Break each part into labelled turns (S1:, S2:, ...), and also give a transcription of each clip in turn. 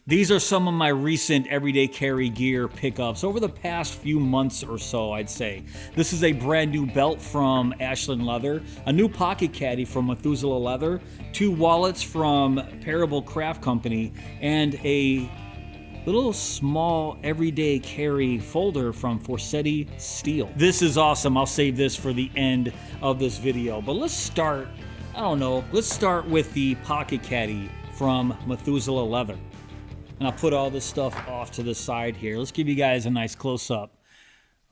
S1: These are some of my recent everyday carry gear pickups over the past few months or so, I'd say. This is a brand new belt from Ashland Leather, a new pocket caddy from Methuselah Leather, 2 wallets from Parable Craft Company, and a little small everyday carry folder from Forsetti Steel. This is awesome. I'll save this for the end of this video. But let's start, let's start with the pocket caddy from Methuselah Leather. And I'll put all this stuff off to the side here. Let's give you guys a nice close-up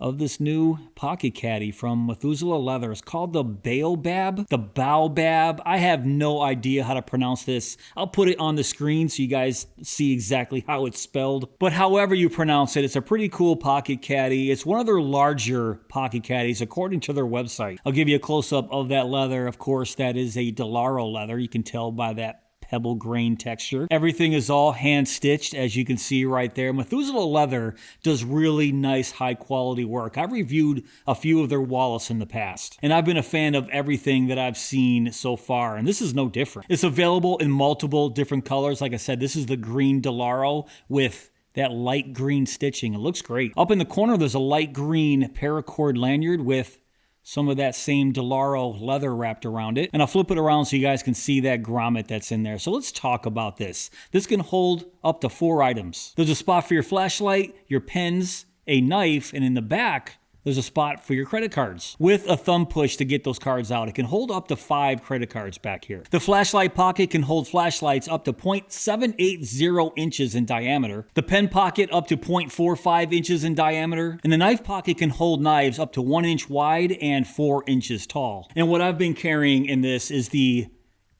S1: of this new pocket caddy from Methuselah Leather. It's called the Baobab. The Baobab. I have no idea how to pronounce this. I'll put it on the screen so you guys see exactly how it's spelled. But however you pronounce it, it's a pretty cool pocket caddy. It's one of their larger pocket caddies according to their website. I'll give you a close-up of that leather. Of course, that is a Delaro leather. You can tell by that pebble grain texture. Everything is all hand stitched, as you can see right there. Methuselah Leather does really nice high quality work. I've reviewed a few of their wallets in the past, and I've been a fan of everything that I've seen so far, and this is no different. It's available in multiple different colors. Like I said, this is the green Delaro with that light green stitching. It looks great. Up in the corner, there's a light green paracord lanyard with some of that same Delaro leather wrapped around it. And I'll flip it around so you guys can see that grommet that's in there. So let's talk about this. This can hold up to 4 items. There's a spot for your flashlight, your pens, a knife, and in the back, there's a spot for your credit cards. With a thumb push to get those cards out, it can hold up to 5 credit cards back here. The flashlight pocket can hold flashlights up to 0.780 inches in diameter. The pen pocket up to 0.45 inches in diameter. And the knife pocket can hold knives up to 1 inch wide and 4 inches tall. And what I've been carrying in this is the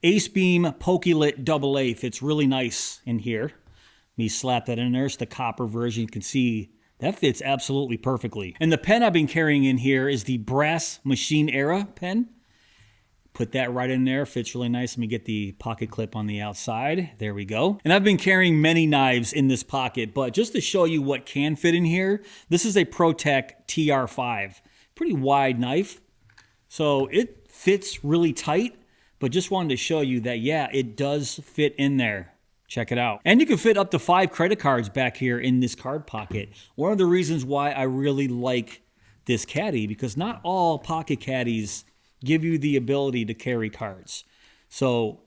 S1: Ace Beam Pokelit Double A. It's really nice in here. Let me slap that in there. It's the copper version. You can see that fits absolutely perfectly. And the pen I've been carrying in here is the Brass Machine Era pen. Put that right in there. Fits really nice. Let me get the pocket clip on the outside. There we go. And I've been carrying many knives in this pocket, but just to show you what can fit in here, this is a ProTech TR5. Pretty wide knife. So it fits really tight, but just wanted to show you that, yeah, it does fit in there. Check it out. And you can fit up to 5 credit cards back here in this card pocket. One of the reasons why I really like this caddy, because not all pocket caddies give you the ability to carry cards. So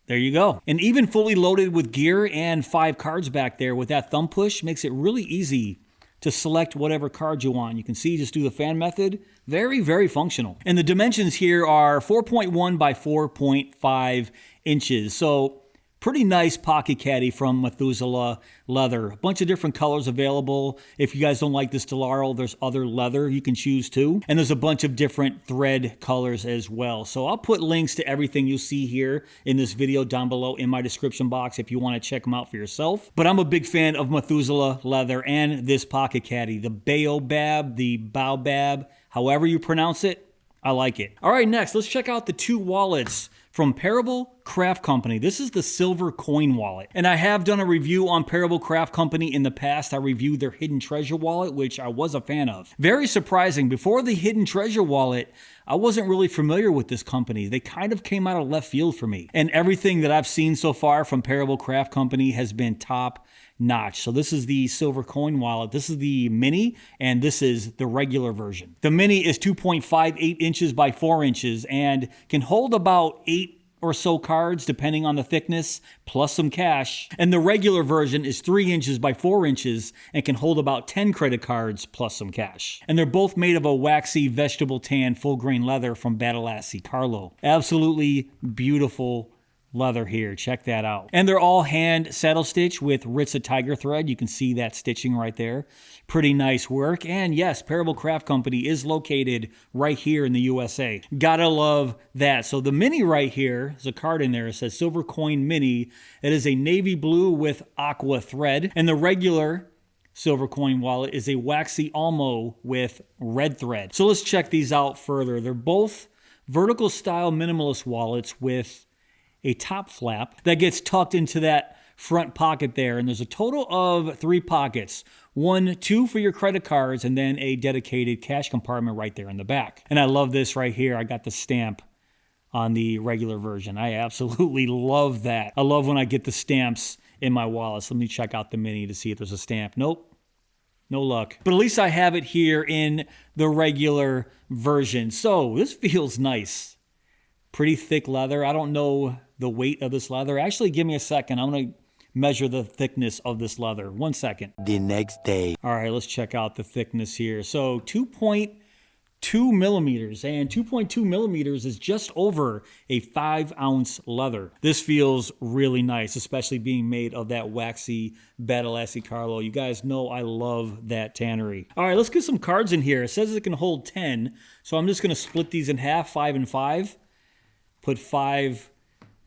S1: there you go. And even fully loaded with gear and 5 cards back there with that thumb push makes it really easy to select whatever card you want. You can see, just do the fan method. Very, very functional. And the dimensions here are 4.1 by 4.5 inches. So pretty nice pocket caddy from Methuselah Leather. A bunch of different colors available. If you guys don't like this Delaro, there's other leather you can choose too. And there's a bunch of different thread colors as well. So I'll put links to everything you see here in this video down below in my description box if you want to check them out for yourself. But I'm a big fan of Methuselah Leather and this pocket caddy. The Baobab, however you pronounce it, I like it. All right, next, let's check out the 2 wallets from Parable Craft Company. This is the silver coin wallet. And I have done a review on Parable Craft Company in the past. I reviewed their hidden treasure wallet, which I was a fan of. Very surprising. Before the hidden treasure wallet, I wasn't really familiar with this company. They kind of came out of left field for me. And everything that I've seen so far from Parable Craft Company has been top notch. So this is the silver coin wallet. This is the mini, and this is the regular version. The mini is 2.58 inches by 4 inches and can hold about 8 or so cards depending on the thickness, plus some cash. And the regular version is 3 inches by 4 inches and can hold about 10 credit cards plus some cash. And they're both made of a waxy vegetable tan full grain leather from Badalassi Carlo. Absolutely beautiful leather here. Check that out. And they're all hand saddle stitch with Ritza tiger thread. You can see that stitching right there. Pretty nice work. And yes, Parable Craft Company is located right here in the USA. Gotta love that. So the mini right here, there's a card in there. It says Silver Coin Mini. It is a navy blue with aqua thread. And the regular silver coin wallet is a waxy almo with red thread. So let's check these out further. They're both vertical style minimalist wallets with a top flap that gets tucked into that front pocket there. And there's a total of 3 pockets. 2 for your credit cards, and then a dedicated cash compartment right there in the back. And I love this right here. I got the stamp on the regular version. I absolutely love that. I love when I get the stamps in my wallet. So let me check out the mini to see if there's a stamp. Nope. No luck. But at least I have it here in the regular version. So this feels nice. Pretty thick leather. I don't know the weight of this leather. Actually, give me a second. I'm going to measure the thickness of this leather. 1 second.
S2: The next day.
S1: All right, let's check out the thickness here. So 2.2 millimeters, and 2.2 millimeters is just over a 5-ounce leather. This feels really nice, especially being made of that waxy Badalassi Carlo. You guys know I love that tannery. All right, let's get some cards in here. It says it can hold 10, so I'm just going to split these in half, 5 and 5. Put 5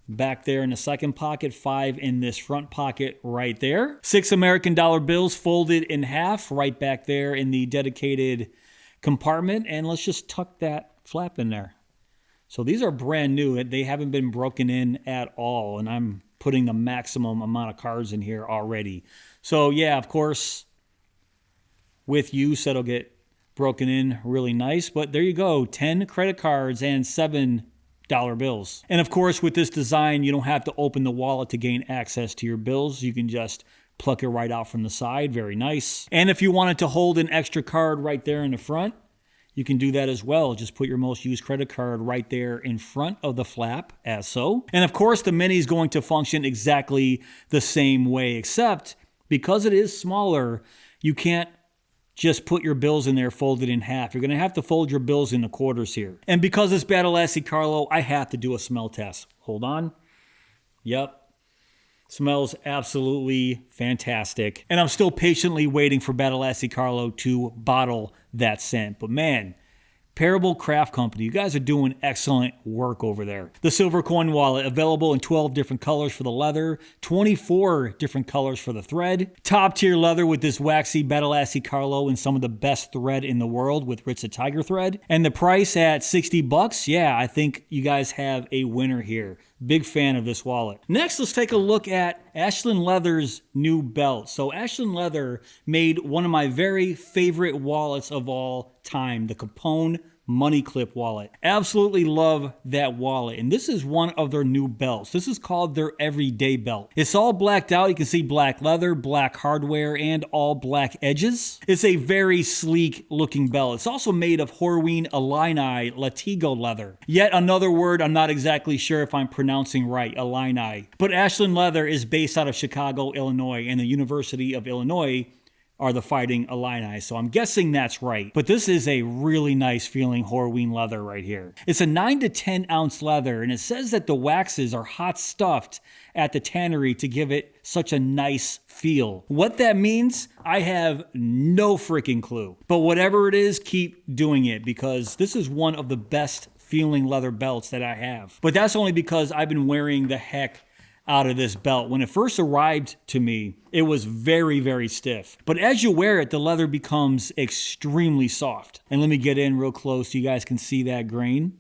S1: back there in the second pocket, 5 in this front pocket right there. 6 American dollar bills folded in half right back there in the dedicated compartment. And let's just tuck that flap in there. So these are brand new. They haven't been broken in at all. And I'm putting the maximum amount of cards in here already. So yeah, of course, with use, that'll get broken in really nice. But there you go, 10 credit cards and 7 dollar bills. And of course, with this design, you don't have to open the wallet to gain access to your bills. You can just pluck it right out from the side. Very nice. And if you wanted to hold an extra card right there in the front, you can do that as well. Just put your most used credit card right there in front of the flap, as so. And of course, the mini is going to function exactly the same way, except because it is smaller, you can't just put your bills in there folded in half. You're going to have to fold your bills into quarters here. And because it's Badalassi Carlo, I have to do a smell test. Hold on. Yep. Smells absolutely fantastic. And I'm still patiently waiting for Badalassi Carlo to bottle that scent. But man, Parable Craft Company, you guys are doing excellent work over there. The silver coin wallet, available in 12 different colors for the leather, 24 different colors for the thread. Top tier leather with this waxy Badalassi Carlo and some of the best thread in the world with Ritza Tiger thread. And the price at $60, yeah, I think you guys have a winner here. Big fan of this wallet. Next, let's take a look at Ashland Leather's new belt. So Ashland Leather made one of my very favorite wallets of all time, the Capone Money Clip wallet. Absolutely love that wallet. And this is one of their new belts. This is called their everyday belt. It's all blacked out. You can see black leather, black hardware, and all black edges. It's a very sleek looking belt. It's also made of Horween Illini Latigo leather. Yet another word I'm not exactly sure if I'm pronouncing right, Illini. But Ashland Leather is based out of Chicago, Illinois, and the University of Illinois are the Fighting Illini, so I'm guessing that's right. But this is a really nice feeling Horween leather right here. It's a 9 to 10 ounce leather, and it says that the waxes are hot stuffed at the tannery to give it such a nice feel. What that means, I have no freaking clue. But whatever it is, keep doing it, because this is one of the best feeling leather belts that I have. But that's only because I've been wearing the heck out of this belt. When it first arrived to me, it was very, very stiff. But as you wear it, the leather becomes extremely soft. And let me get in real close so you guys can see that grain.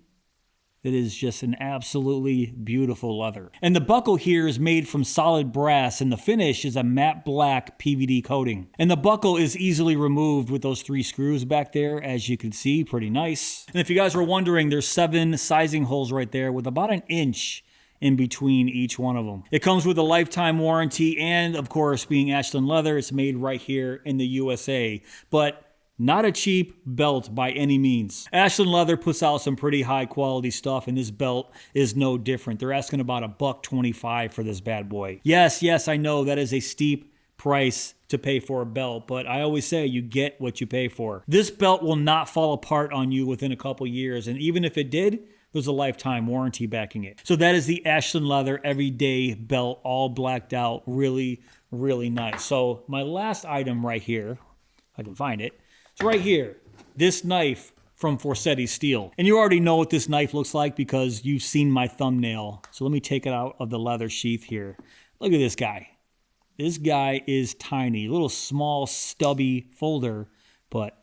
S1: It is just an absolutely beautiful leather. And the buckle here is made from solid brass, and the finish is a matte black PVD coating. And the buckle is easily removed with those 3 screws back there, as you can see, pretty nice. And if you guys were wondering, there's 7 sizing holes right there with about 1 inch in between each one of them. It comes with a lifetime warranty, and of course, being Ashland Leather, it's made right here in the USA. But not a cheap belt by any means. Ashland Leather puts out some pretty high quality stuff, and this belt is no different. They're asking about $125 for this bad boy. Yes, I know that is a steep price to pay for a belt, but I always say you get what you pay for. This belt will not fall apart on you within a couple years, and even if it did, there's a lifetime warranty backing it. So that is the Ashland Leather everyday belt, all blacked out. Really, really nice. So my last item right here, if I can find it, it's right here. This knife from Forsetti Steel. And you already know what this knife looks like because you've seen my thumbnail. So let me take it out of the leather sheath here. Look at this guy. This guy is tiny. A little small, stubby folder, but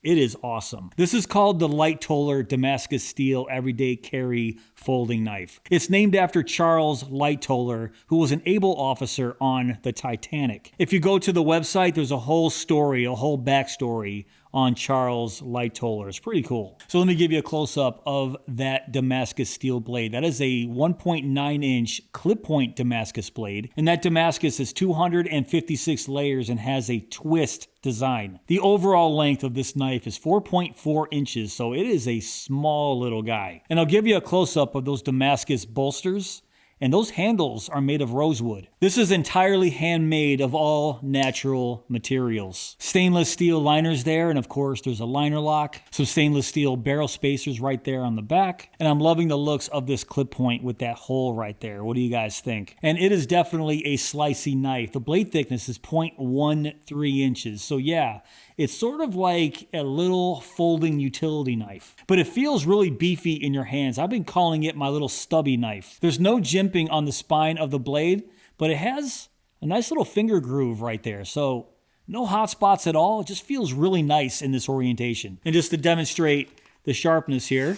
S1: It is awesome. This is called the Light Toller Damascus Steel Everyday Carry Folding Knife. It's named after Charles Light Toller, who was an able officer on the Titanic. If you go to the website, there's a whole story, a whole backstory on Charles Light Toller. It's pretty cool. So let me give you a close-up of that Damascus steel blade. That is a 1.9-inch clip point Damascus blade, and that Damascus is 256 layers and has a twist design. The overall length of this knife is 4.4 inches, so it is a small little guy. And I'll give you a close-up of those Damascus bolsters, and those handles are made of rosewood. This is entirely handmade of all natural materials. Stainless steel liners there, and of course there's a liner lock. Some stainless steel barrel spacers right there on the back. And I'm loving the looks of this clip point with that hole right there. What do you guys think? And it is definitely a slicey knife. The blade thickness is 0.13 inches. So yeah, it's sort of like a little folding utility knife, but it feels really beefy in your hands. I've been calling it my little stubby knife. There's no jimping on the spine of the blade, but it has a nice little finger groove right there. So no hot spots at all. It just feels really nice in this orientation. And just to demonstrate the sharpness here,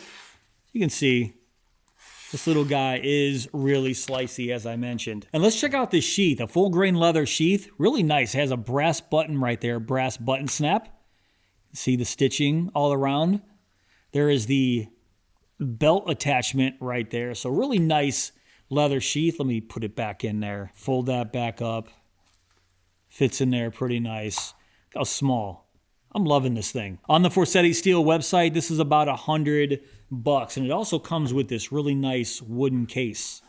S1: you can see this little guy is really slicey, as I mentioned. And let's check out this sheath, a full grain leather sheath. Really nice. It has a brass button right there, brass button snap. See the stitching all around. There is the belt attachment right there. So really nice leather sheath. Let me put it back in there. Fold that back up. Fits in there pretty nice. Look how small. I'm loving this thing. On the Forseti Steel website, this is about $100, and it also comes with this really nice wooden case.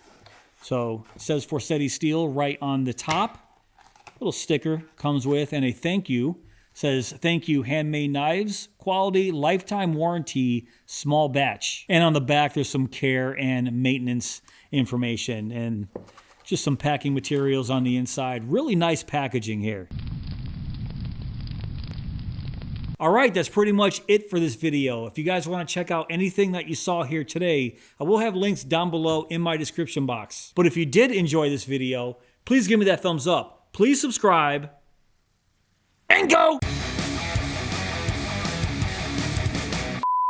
S1: So it says Forseti Steel right on the top. Little sticker comes with, and a thank you. Says, thank you, handmade knives, quality, lifetime warranty, small batch. And on the back, there's some care and maintenance information and just some packing materials on the inside. Really nice packaging here. All right, that's pretty much it for this video. If you guys want to check out anything that you saw here today, I will have links down below in my description box. But if you did enjoy this video, please give me that thumbs up. Please subscribe and go!